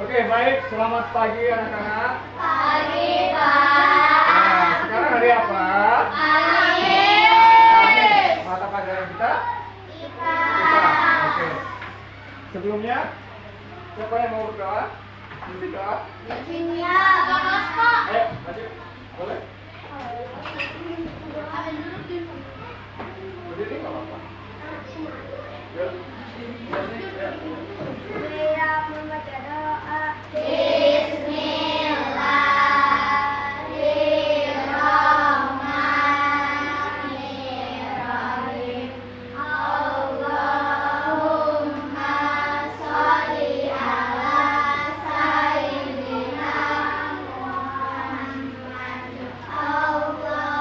Oke, baik. Selamat pagi anak-anak. Pagi, Pak. Nah, sekarang hari apa? Kamis. Mata pelajaran kita? Kita. Oke. Sebelumnya, siapa yang mau berdoa? Berdoa? Kimia. Bagus, Pak. Ayo, maju. Boleh? Berdiri nggak apa-apa. Ya. Saya membaca doa. Bismillahirrahmanirrahim. Allahumma sholli ala sayyidina Muhammad.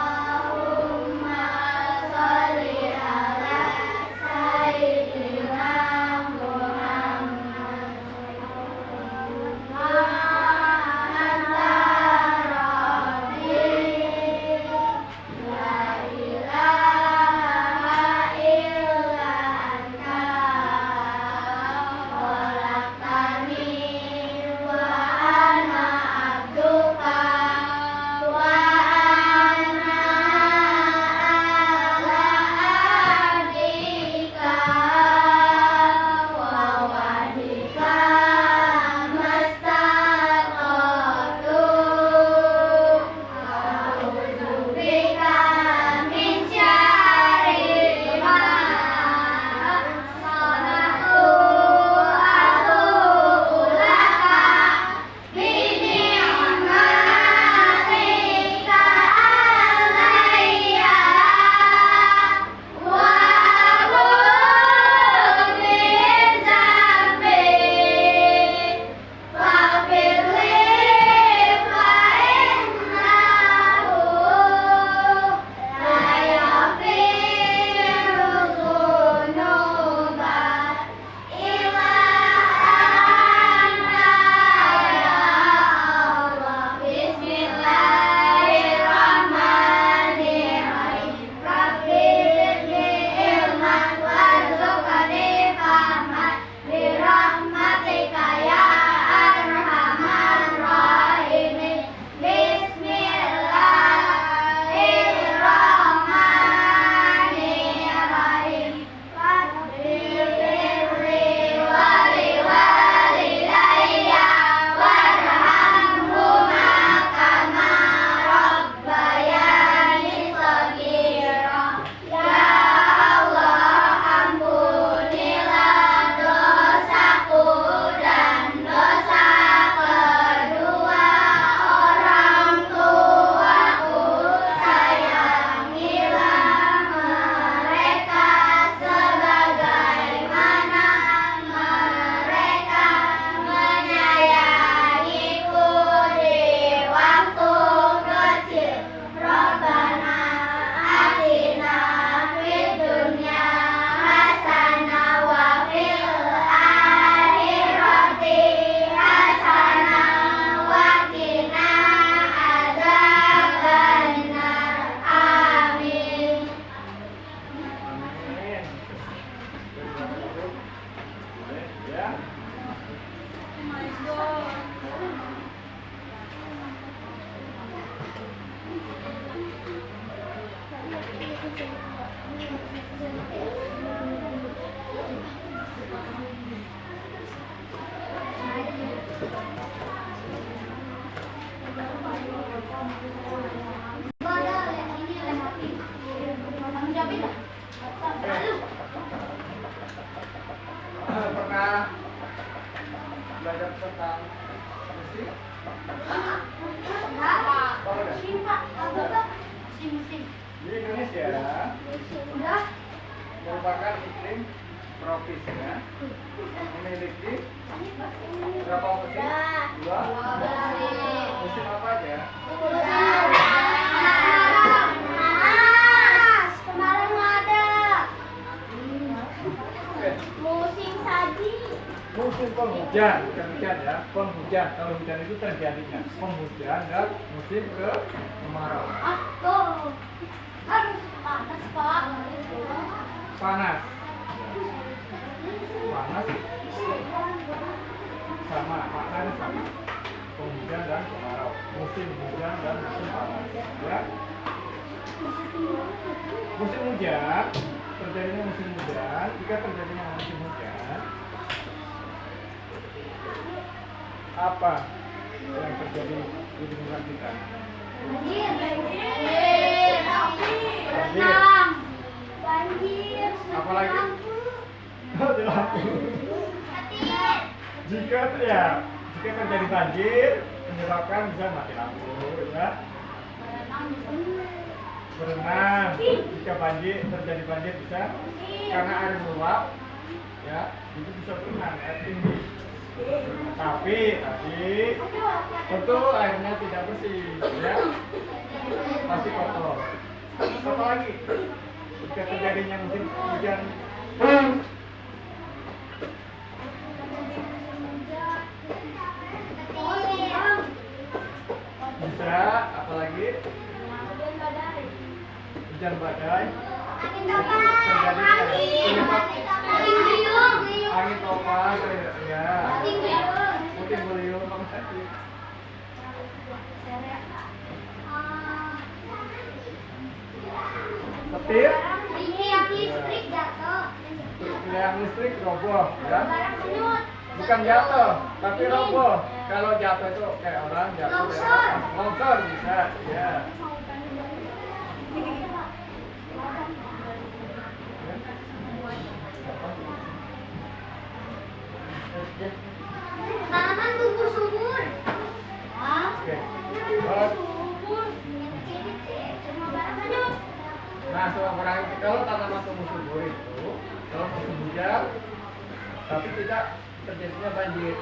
Allahumma sholli ala sayyidina Pernah belajar tentang musik? Di Indonesia merupakan iklim tropis ya, memiliki berapa musim? Dua. Musim apa aja? Kemarin ada Oke. musim salju. Musim penghujan, demikian ya, penghujan. Kalau hujan itu terjadinya penghujan dan musim kemarau. Tuh harus panas, Pak. panas. Panas sama, maknanya sama. Penghujan dan kemarau, musim hujan dan musim panas. Ya. Musim hujan, terjadinya musim hujan. Jika terjadinya musim hujan, apa yang terjadi di lingkungan kita? Banjir. Rendam. Banjir. Apalagi? Jika terjadi banjir, menyebabkan bisa mati lampu, ya. Berenang. Jika terjadi banjir bisa karena air meluap, ya, itu bisa berenang air tinggi. Tapi tentu airnya tidak bersih, ya, pasti kotor. Apa lagi? Jika terjadinya musim hujan, bisa apalagi hujan badai, angin topan, ya, puting beliung, apa tadi? Petir, tiang listrik roboh, ya. Bukan jatuh, tapi roboh. Kalau jatuh itu kayak orang jatuh, longsor bisa, ya. Tanaman tumbuh subur. Oke. Nah, kalau tanaman tumbuh subur itu, kalau musim hujan, tapi tidak terjadinya banjir,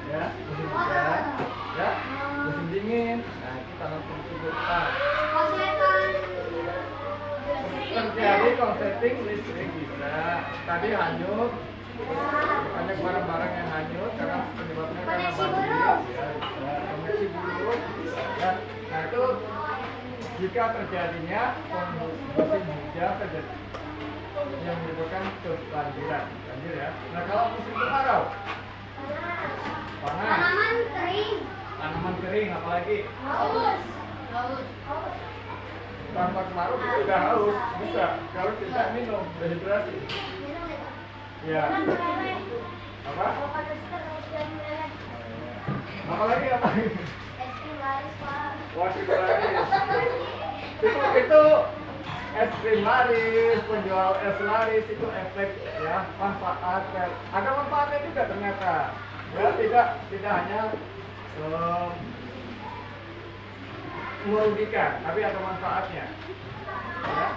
ya, musim hujan, ya, musim dingin, nah itu tanaman tumbuh subur. Terjadi konsleting listrik bisa, tadi hanyut, banyak barang-barang yang hanyut karena penyebabnya karena banjir, ya, bisa, koneksi buruk, ya, nah itu jika terjadinya musim hujan terjadi yang menyebabkan kebanjiran, banjir, ya. Nah kalau musim kemarau, panas, tanaman kering, apalagi Haus. tanpa kemarau kita udah haus, bisa kalau tidak minum dehidrasi, ya. Apa? Apalagi apa? Wah, itu es krim laris, penjual es laris itu efek, ya, manfaat, ada manfaatnya juga ternyata, ya, tidak hanya merugikan, tapi ada manfaatnya, ya.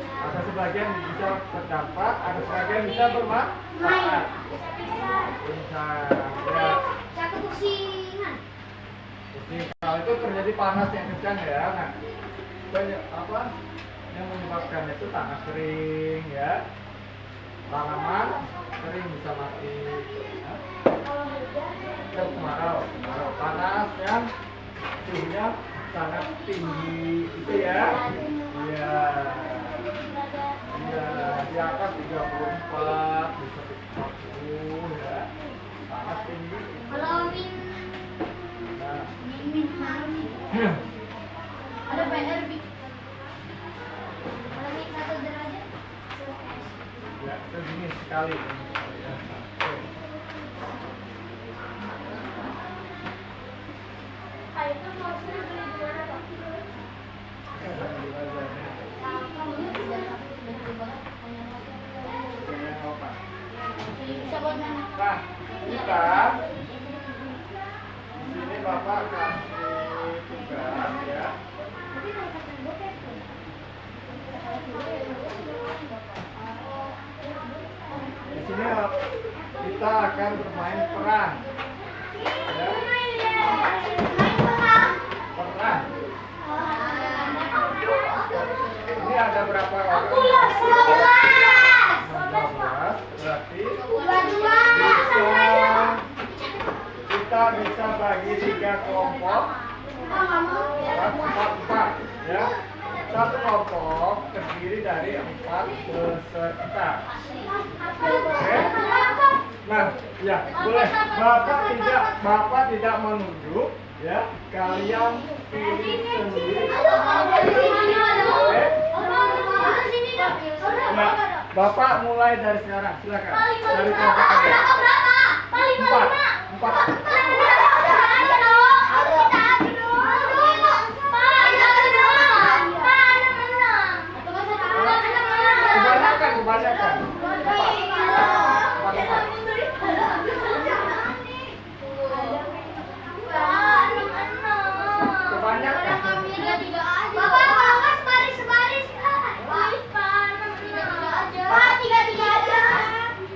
Ada sebagian bisa berdampak, ada sebagian bisa bermanfaat. Bisa, ya. Kalau itu terjadi panas yang kencang, ya, nah banyak apa yang menyebabkan itu tanah kering, ya, tanaman kering bisa mati, ya. Kemarau panas yang suhunya sangat tinggi itu, ya, iya, di atas 34 bisa 40, ya, sangat tinggi. Ada banner bi. Kalau 1 derajat. Ya, itu dingin sekali. Ya. Itu maksudnya beli di mana, Pak? Bisa buat mana? Nah, kita di sini Bapak kasih tugas, ya. Di sini kita akan bermain peran, ya. Peran. Ini ada berapa orang? 16, berarti kita bisa bagi 3 kelompok, 4, ya. Satu kelompok terdiri dari 4 peserta. Oke? Nah, ya boleh. Bapak tidak menunjuk, ya. Kalian pilih sendiri. Oke? Ya, Bapak mulai dari sekarang. Silakan. Dari kelompok kalian. 4. Kebanyakan.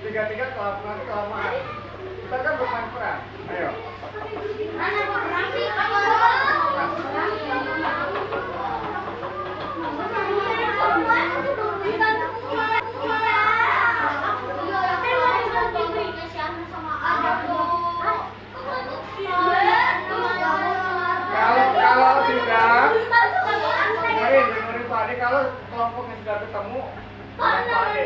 Tiga kelamaan. Kita kan bermain peran. Ayo. Kalau sudah, dengerin Pak Ade, kalau kelompoknya sudah ketemu, Pak Ade.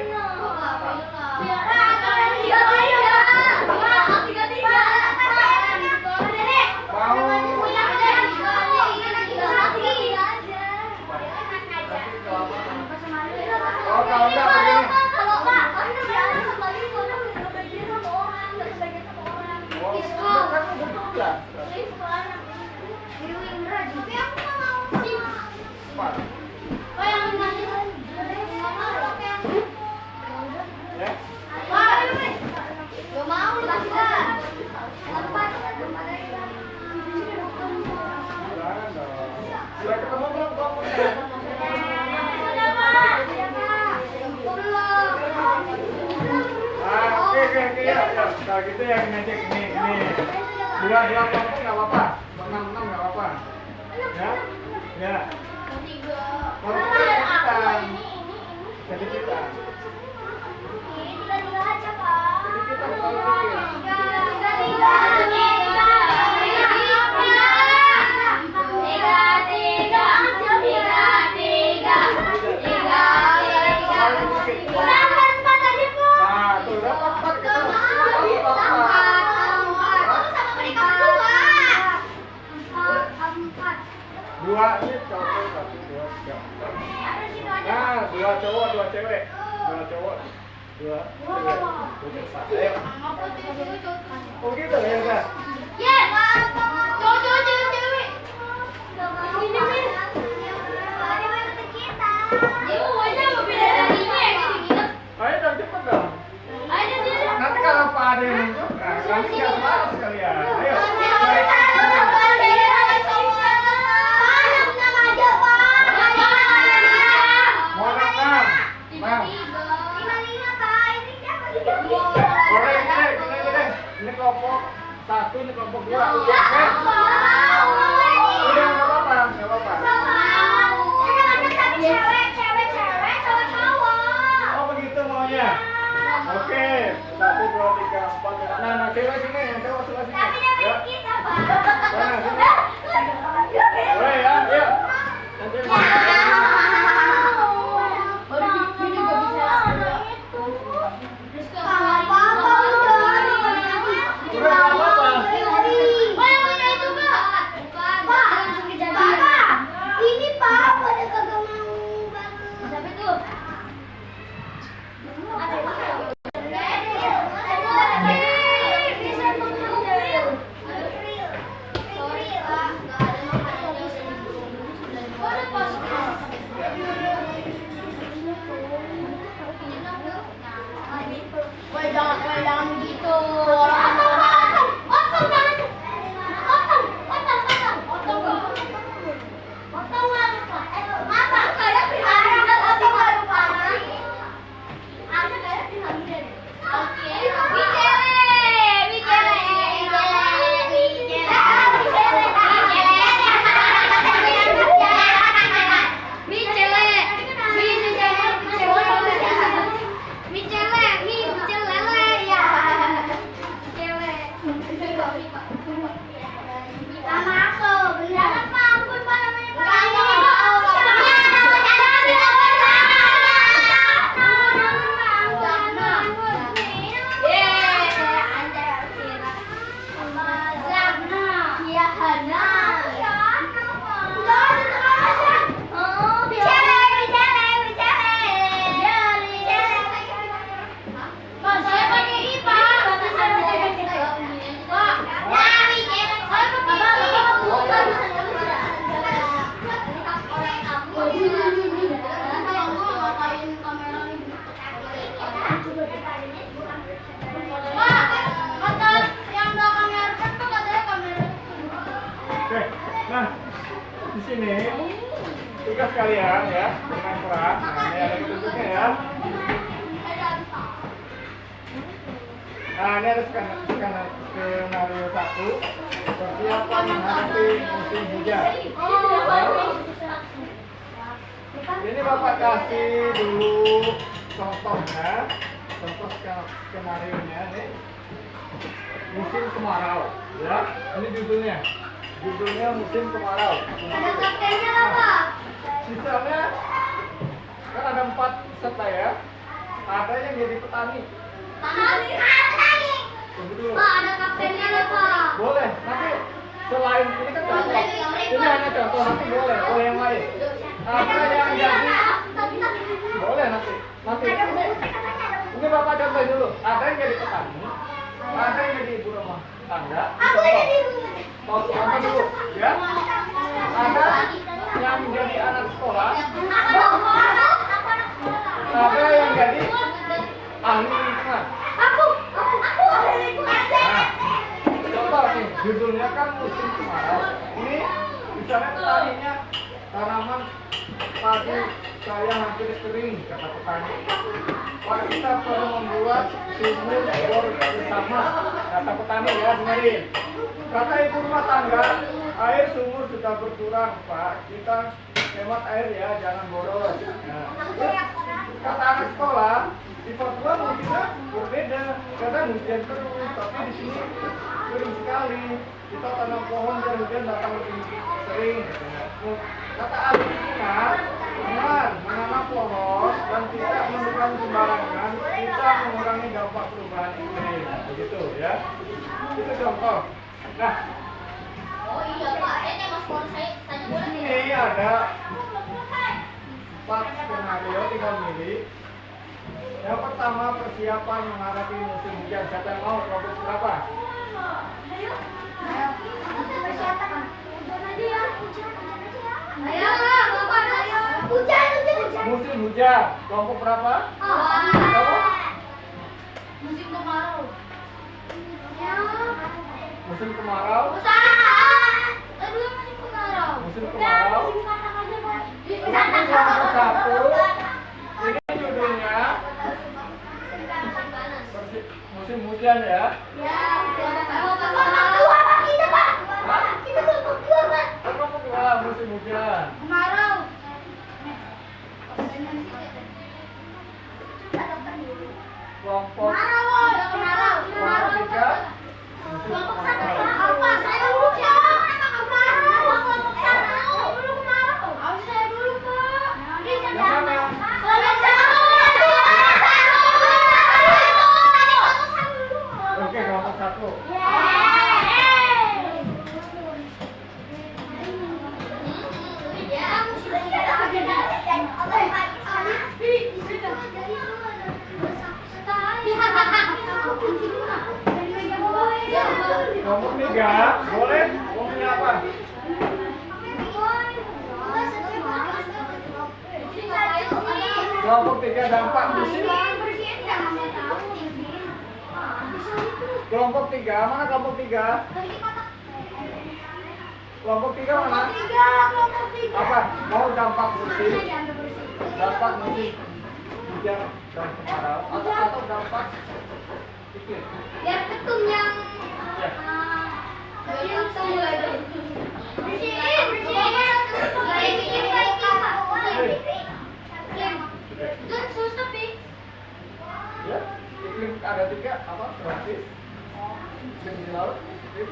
Oh, kalau enggak begini. Oh, kan udah 12. Ya. Sudah ketemu belum kelompoknya? Oke, ya. Kalau gitu ya ngajak ini. Dua kelompok nggak apa-apa, 6 nggak apa-apa. Ya. Kelompok jadi kita. Nah, tuh dapat 4 kita. Dua ini cowok, 1, 2, 3, 4. Nah, 2 cowok, 2 cewek. 2 cowok, 2 cewek. Ayo. Oh gitu ya, Kak? Ayo dong, cepet dong. Nanti kalau Pak Ade nunjuk, nanti nggak salah sekalian. Ayo. Ini kelompok 1, ini kelompok 2. Udah nggak apa-apa. Oh begitu maunya. Oke, 1, 2, 3, 4. Nah, cewek sini, yang cowok sebelah sini. Ya. Sana, sini. Boleh ya, ayo. Nanti jangan begitu. sini tugas kalian ya dengan keras. Nah, ini ada petunjuknya ya. Nah, ini ada skenario 1. Persiapan menghadapi musim hujan. Ini Bapak kasih dulu contohnya, contoh skenario-nya nih. Musim kemarau, ya. Ini judulnya. Judulnya musim kemarau. Ada kaptennya nggak, Pak? Sisanya kan ada 4 peserta ya. Ada yang jadi petani. Petani. Tunggu dulu. Pak, ada kaptennya nggak, Pak? Boleh, nanti selain ini kan contoh. Ini hanya contoh, nanti boleh yang lain. Ada yang jadi, boleh nanti. Ini Bapak contoh dulu. Ada yang jadi petani, ada yang jadi ibu rumah tangga. Aku jadi ibu. Contoh dulu, ya. Ada yang menjadi anak sekolah, ada yang jadi ahli lingkungan. Aku ahli lingkungan. Nah, contoh nih, judulnya kan musim kemarau. Ini misalnya petaninya tanaman padi saya hampir kering, kata petani. Pak, kita perlu membuat sumur bor bersama, kata petani ya, dengerin. Kata ibu rumah tangga, air sumur sudah berkurang, Pak. Kita hemat air ya, jangan boros. Nah, kata anak sekolah, di Papua musimnya berbeda. Kadang hujan terus, tapi di sini kering sekali. Kita tanam pohon dan hujan datang lebih sering. Kata ahli lingkungan, benar, menanam pohon dan tidak menebang sembarangan, kita mengurangi dampak perubahan iklim. Begitu ya. Itu contoh. Nah, Oh iya, Pak. Saya mas saya tanya di boleh sini ada 4 skenario, tinggal milih. Yang pertama, persiapan menghadapi musim hujan. Siapa yang mau kelompok berapa? Ayo. Persiapan. Hujan aja ya. Ayo, Bapak. Ayo. Hujan. Musim hujan. Kelompok berapa? Kamu? Musim kemarau. Ya. Musim kemarau. Aduh, musim kemarau. Musim kemarau. Musim kacang aja, Pak. Yang ke-1, ini judulnya musim hujan ya. Ya, kita, Pak. Kita kelompok 2, Pak. Kelompok 2, musim hujan. Kemarau. Kelompok Kemarau. kelompok 3, musim Kelompok 1 kemarau. apa? Saya dulu, Pak. Kemarau. Kelompok 1 dulu kemarau. Harus saya dulu, Pak. Yang mana? Kelompok 1. Oke, kelompok 1. Kelompok 3, boleh? Mau milih apa? Kelompok 3, dampak musim. Kelompok 3, mana kelompok 3? Kelompok 3 mana? Apa? Mau dampak musim? Dampak musim hujan dan kemarau atau dampak iklim? Biar ketum yang Ya. Ya, iklim ada 3 apa? Tropis, iklim di laut, iklim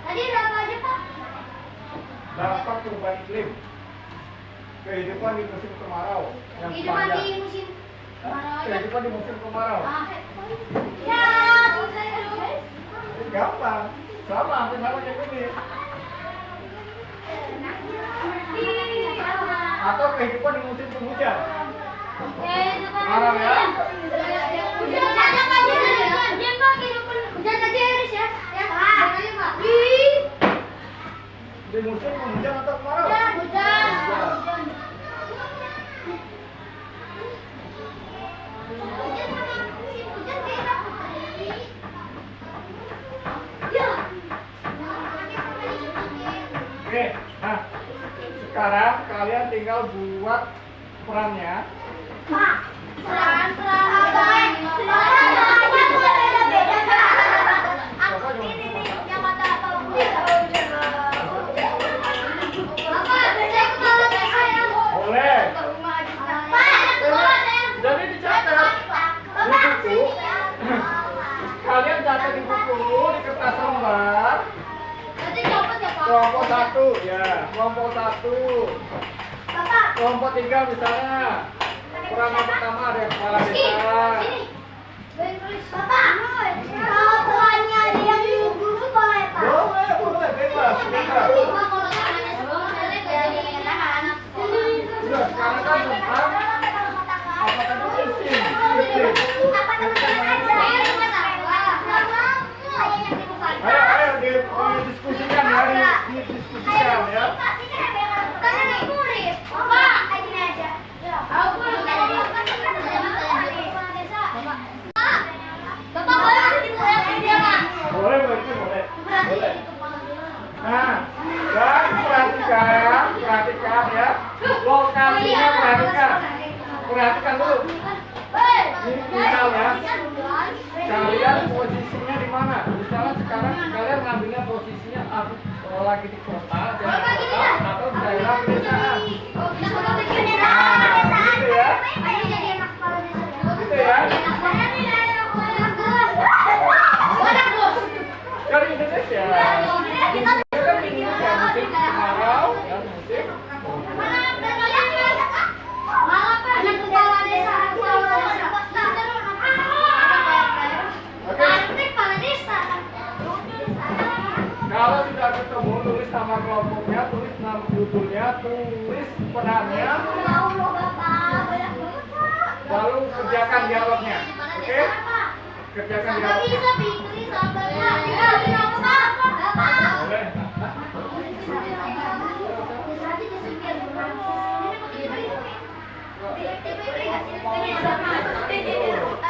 Tadi ada apa aja, Pak? dampak perubahan iklim, kehidupan di musim kemarau yang Kehidupan di panjang. musim Hah? kemarau aja. Kehidupan di musim kemarau. Ya, saya dulu. Gampang, sama hampir sama kayak gini. Atau kehidupan di musim penghujan. Marah ya? Hujan aja, Pak. Hujan, Pak. Hujan aja, Iris ya. Ya, hujan aja, Pak. Di musim penghujan atau kemarau? Hujan. Hujan. Ya. sekarang kalian tinggal buat perannya. Pak, peran apa? Beda-beda. Aku ini nih yang mata apa? Bapak, saya kepala saya. Boleh. Pak, Jadi dicatat di buku. Kalian catat di buku di kertas lembar. nanti copot ya, Pak. Kelompok 1 ya, kelompok 1. Bapak, Kelompok 3 misalnya. Peran yang pertama ada kepala desa. Bapak, kalau perannya ada yang nyuruh guru boleh, Pak? Boleh, bebas. Pak, kalau tangannya semua, saya nggak jadi anak sekolah. Sudah, sekarang kan tentang apa tadi mesin. Ayo didiskusikan ya, didiskusikan ya. Boleh, boleh. Nah, dan perhatikan ya. Lokasinya perhatikan dulu. Ini misalnya, kalian posisinya di mana? Misalnya sekarang kalian ngambilnya posisinya lagi di kota, daerah kota, atau di daerah pedesaan. Gitu ya. Dari Indonesia. Musim kemarau, ya musim. Kalau sudah ketemu, tulis nama kelompoknya, tulis nama judulnya, tulis perannya, lalu kerjakan dialognya. Oke? Kerjakan dialognya. Boleh.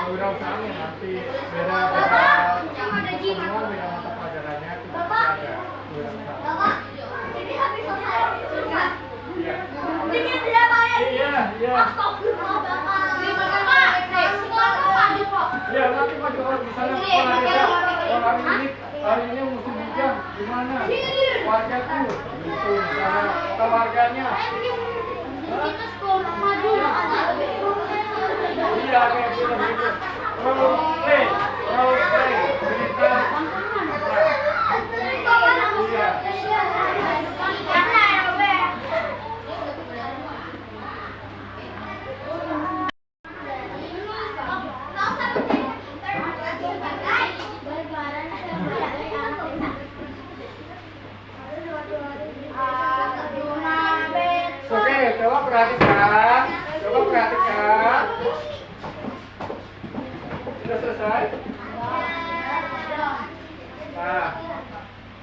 Kewirausahaannya nanti beda semua beda mata pelajarannya itu ada kewirausahaan. Iya, nanti maju kalau misalnya kepala desa, hari ini musim hujan, gimana? Warga tuh, gitu, misalnya kata warganya. Iya, kayak film itu. Role play, cerita. Iya. Oke, coba perhatikan. Sudah selesai? Nah,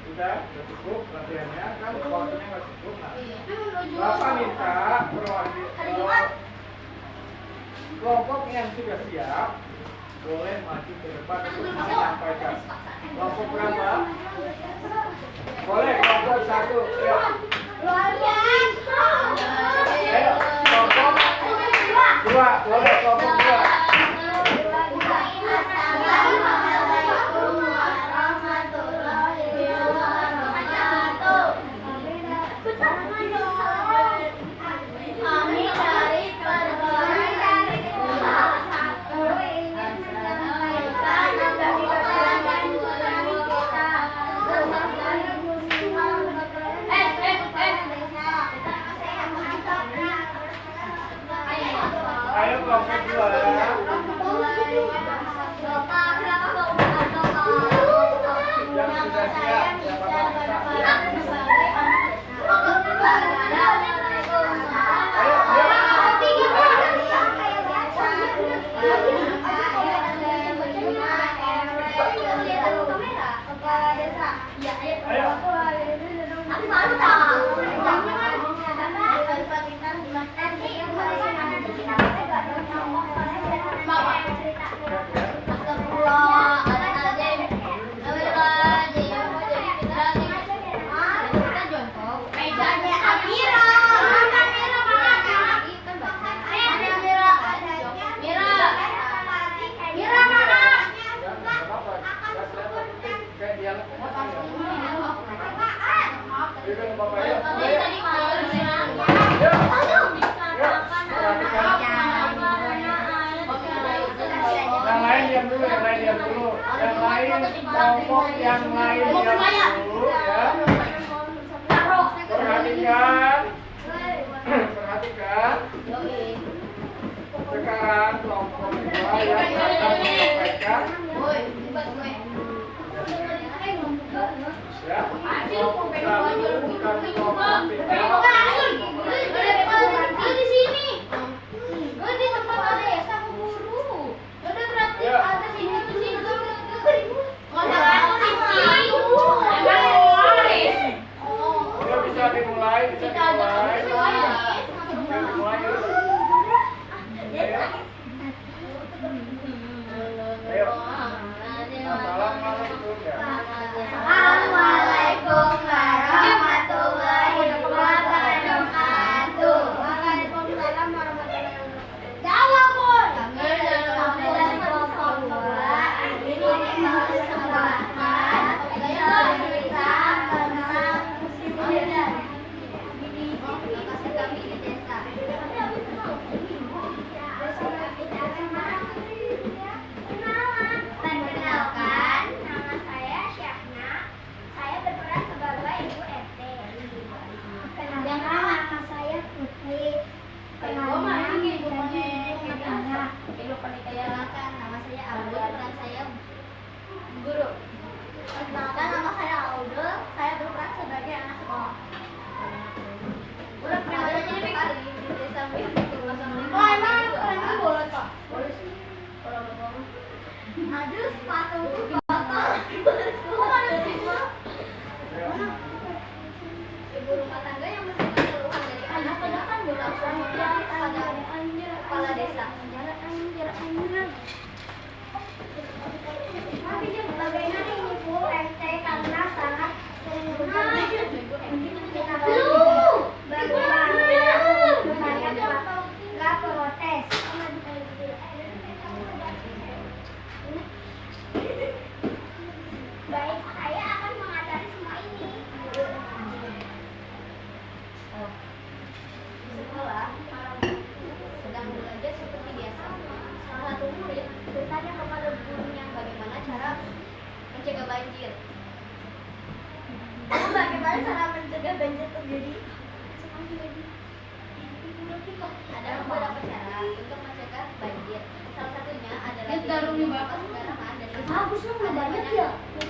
sudah cukup latihannya. Kan waktunya nggak cukup. Nah, Bapak minta kelompok yang sudah siap boleh maju ke depan untuk menyampaikan. Kelompok berapa? Boleh kelompok 1. Ya. Ayo, kelompok 2. Boleh kelompok 2. Ayo kelompok 2. Yang sudah siap, lain, kelompok yang lainnya dulu ya. Perhatikan. Perhatikan. Sekarang kelompok kedua yang akan menyampaikan ya. Kelompok satu bukan kelompok tiga. Di sini. Gue di tempat ada ya sama guru. Udah berarti ada sini tuh sini. Ya bisa dimulai, bisa dimulai. Bisa dimulai. Ayo. Assalamualaikum ya. Assalamualaikum warahmatullahi wabarakatuh. Waalaikumsalam warahmatullahi wabarakatuh. Jawab, Boy. Kami dari kelompok 2 ini mempersembahkan cerita tentang musim hujan di lokasi kami di desa. Perkenalkan, nama saya Syahna. Saya berperan sebagai Ibu RT. Perkenalkan, nama saya Putri. Perkenalkan, Ibu Tanya. Perkenalkan, nama saya Abdul. Peran saya guru. Perkenalkan, nama saya Audul. Saya berperan sebagai anak sekolah. Udah pernah belajar di desa Wih. Emang perannya boleh Pak? Boleh sih. Aduh, sepatuku kotor. Ibu rumah tangga yang menerima keluhan dari anak-anak kan langsung pada kepala desa. Bagaimana ini Bu RT karena sangat sering hujan. Nggak protes. Baik, saya akan mengatasi semua ini. Di sekolah, sedang belajar seperti biasa. Salah satu murid bertanya kepada gurunya bagaimana cara mencegah banjir. Bagaimana cara mencegah banjir terjadi? Ada beberapa cara untuk mencegah banjir. Salah satunya adalah membuang sembarangan dan ada banyak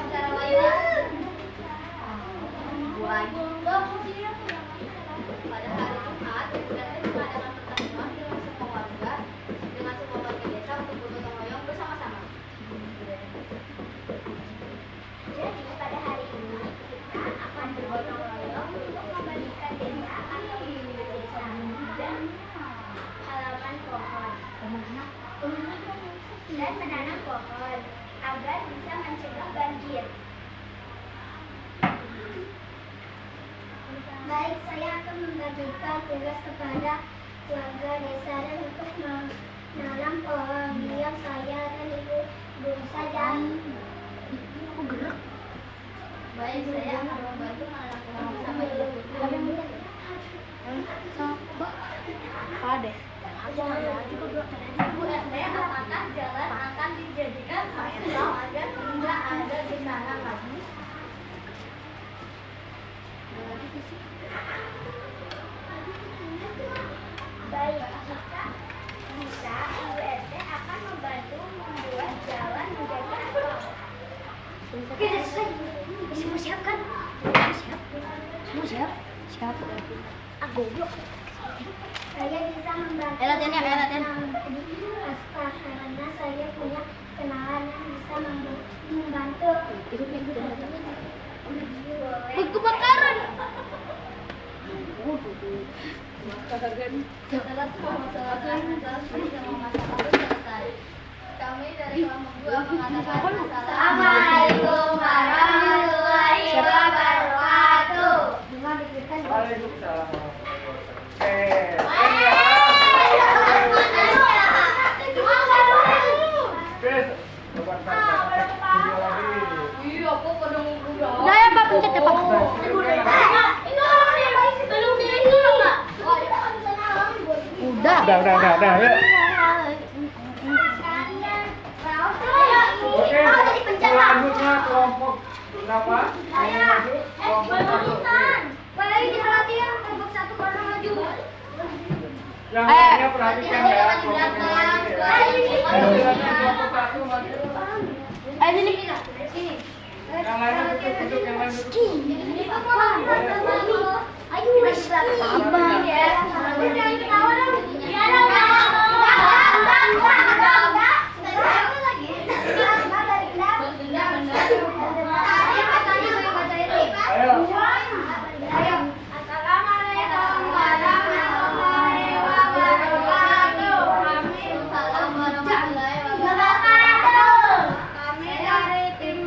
cara lainnya. Pada hari Jumat, RT mengadakan pertemuan dengan semua warga desa untuk bergotong royong bersama-sama. Jadi pada hari ini kita akan bergotong royong untuk membersihkan desa atau desa dan halaman pohon dan menanam pohon agar bisa mencegah banjir. Baik, saya akan membagikan tugas kepada warga desa dan untuk menanam pohon. Diam saya dan ibu guru saja. Baik, saya akan membantu menanam pohon bersama ibu guru. Bu RT, apakah jalan akan dijadikan aspal agar tidak ada genangan lagi? Baik, jika bisa, Ibu RT akan membantu membuat jalan menjadi aspal. Oke, semua siap kan? Siap. Semua siap? Siap. Aku goblok. Saya bisa membantu aspal karena saya punya kenalan yang bisa membantu. Kebakaran. Setelah pemasaran selesai, kami dari kelompok 2 mengatakan Assalamualaikum warahmatullahi wabarakatuh. Waalaikumsalam. Udah ya Pak, pencet ya Pak. Udah. Yuk. Oke. Selanjutnya kelompok berapa? Yang maju kelompok satu. Boleh kita latihan kelompok satu karena maju. Yang lainnya perhatikan ya, kelompok yang lain ya. Silakan kelompok satu maju. Ayo sini. Sini. Yang lainnya duduk, yang lain duduk. Ayo, Assalamualaikum warahmatullahi wabarakatuh. Kami dari tim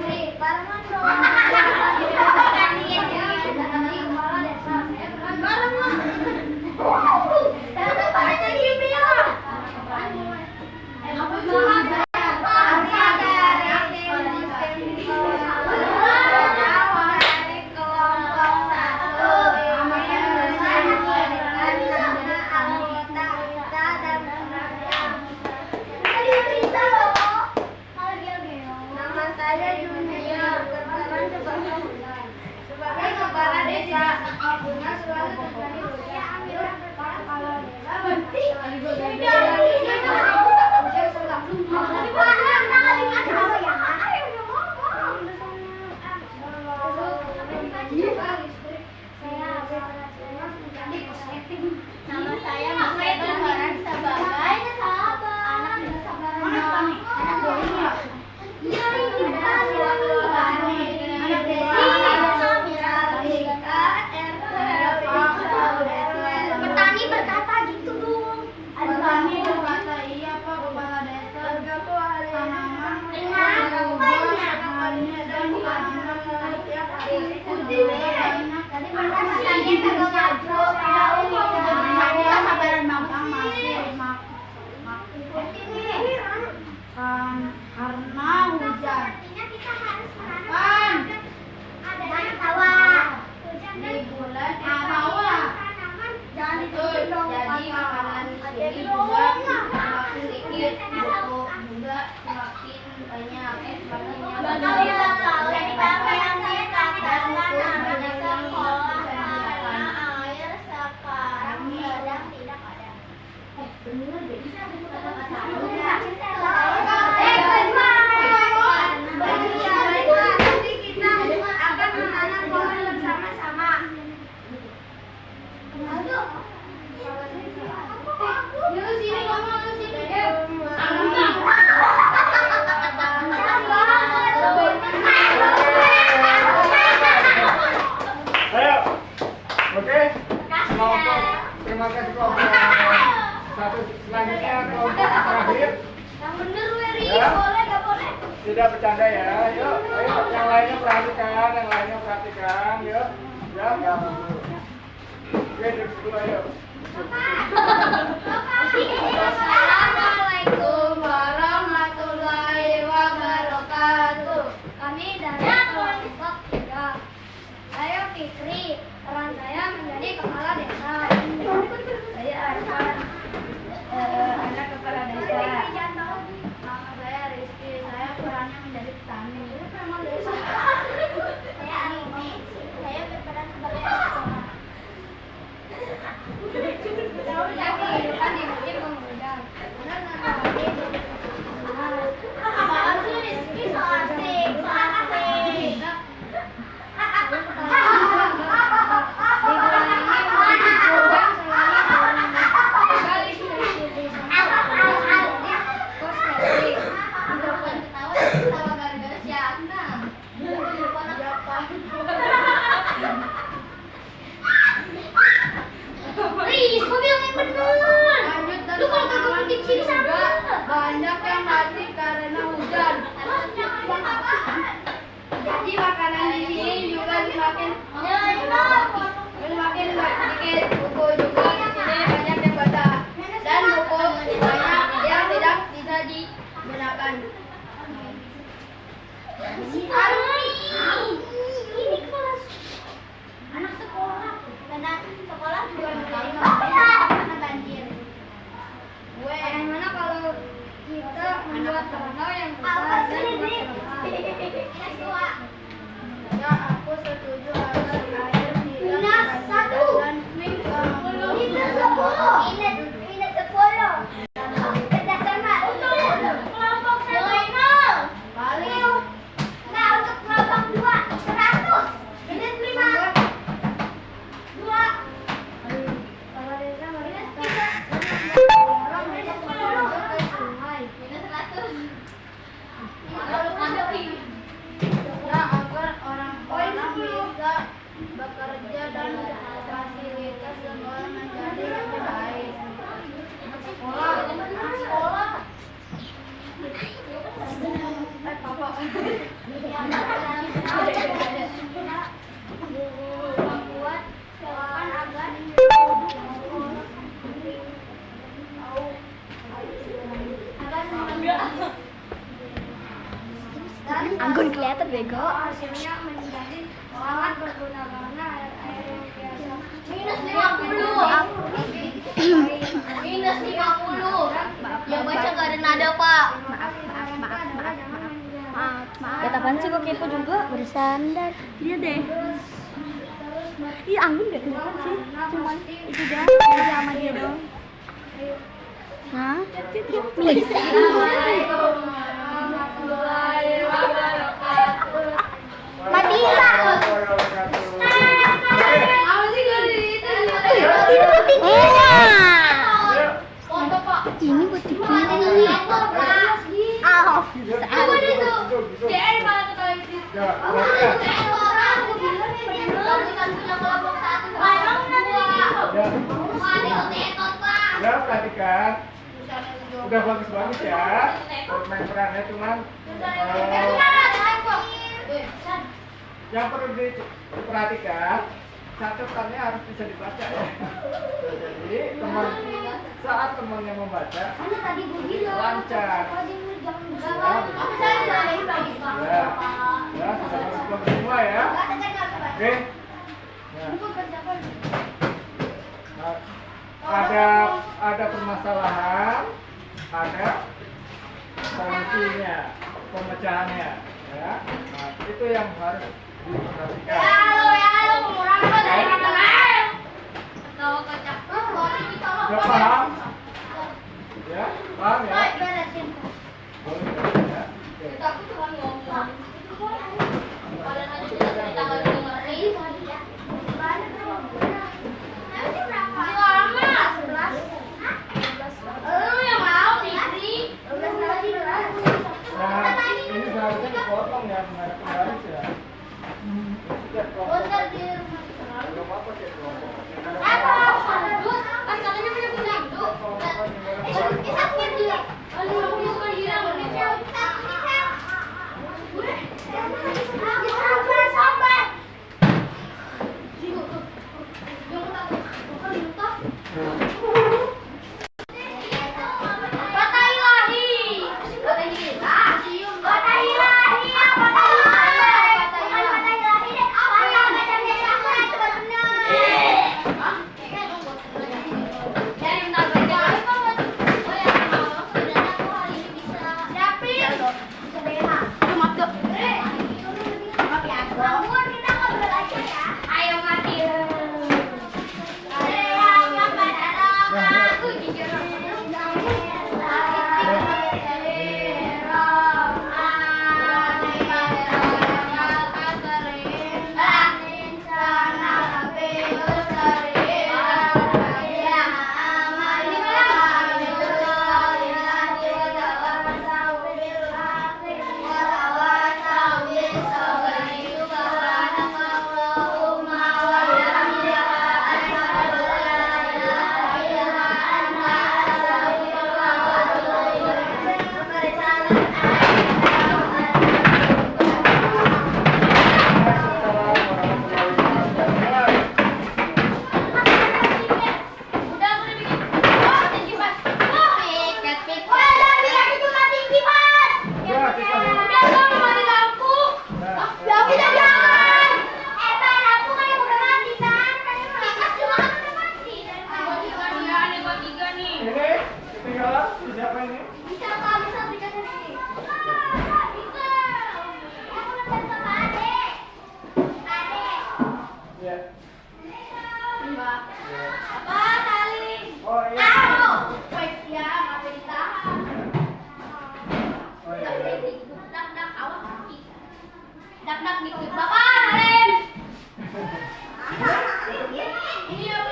Nama saya Junior, berperan sebagai kepala desa. Bunga selalu terjadi usia ambil kepala desa. Nama saya Masya berperan sebagai anak desa Petani berkata gitu dong. Petani berkata iya Pak kepala desa. Tanaman banyak. Karena hujan. Di bulan awal. Jadi makanan ini juga semakin sedikit, juga semakin banyak. Jadi apa yang dikatakan banyak sekolah karena air sekarang sedang tidak ada. Nanti kita akan menanam pohon bersama-sama. Lu sini ngomong lu sini. Ayo. Oke. Kelompok. Terima kasih kelompok satu. Selanjutnya kelompok terakhir. Yang bener Weri, Ya. boleh gak boleh? Tidak bercanda ya. Yuk, ayo yang lainnya perhatikan, yang lainnya perhatikan, yuk. Ya. Oke, duduk dulu ayo. Assalamualaikum warahmatullahi wabarakatuh. Kami dari kelompok 3. Saya Fikri, peran saya menjadi kepala desa. Saya Arfan, anak kepala desa. Nama saya Rizky, saya perannya menjadi petani. Saya Arimi, saya berperan sebagai sekolah. Ya, kehidupan di musim penghujan. Apaan sih Rizky so asik, so asik. Di bulan ini musim penghujan selama kali ketawa gara-gara siapa? Riz, kok bilang yang bener? Lu kalau kagak ngutip sini sama. Banyak yang mati karena hujan. Jadi makanan di sini juga semakin sedikit. Buku juga di sini banyak yang basah. Dan buku banyak yang tidak bisa digunakan. Ini kelas anak sekolah. Karena sekolah juga karena banjir. Bagaimana kalau kita membuat danau yang besar dan takut kelihatan bego. Hasilnya menjadi sangat berguna karena air yang biasa minus 50. Minus 50. Yang baca gak ada nada, Pak. Maaf. Kata apaan sih, kok kepo juga? Bersandar. Iya deh. Iya, Anggun gak kelihatan sih. Cuman itu dah. Dia sama dia dong. Hah? Bisa. Mati lah. Ini buat ini. Ya, perhatikan. Udah bagus-bagus ya. Main perannya cuman yang perlu diperhatikan, catatannya harus bisa dibaca ya. Jadi saat temannya membaca lancar. Ya, sudah semua ya. Oke. Nah, ada permasalahan, ada solusinya, pemecahannya, ya. Nah, itu yang harus diperhatikan. Udah paham? Ya, paham ya? Boleh ya. Nah, ini seharusnya dipotong ya, menghadap ke garis ya. Sudah kelompok. Belum apa sih kelompok.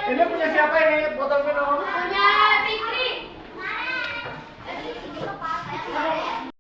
Ini punya siapa ini botol minum? Punya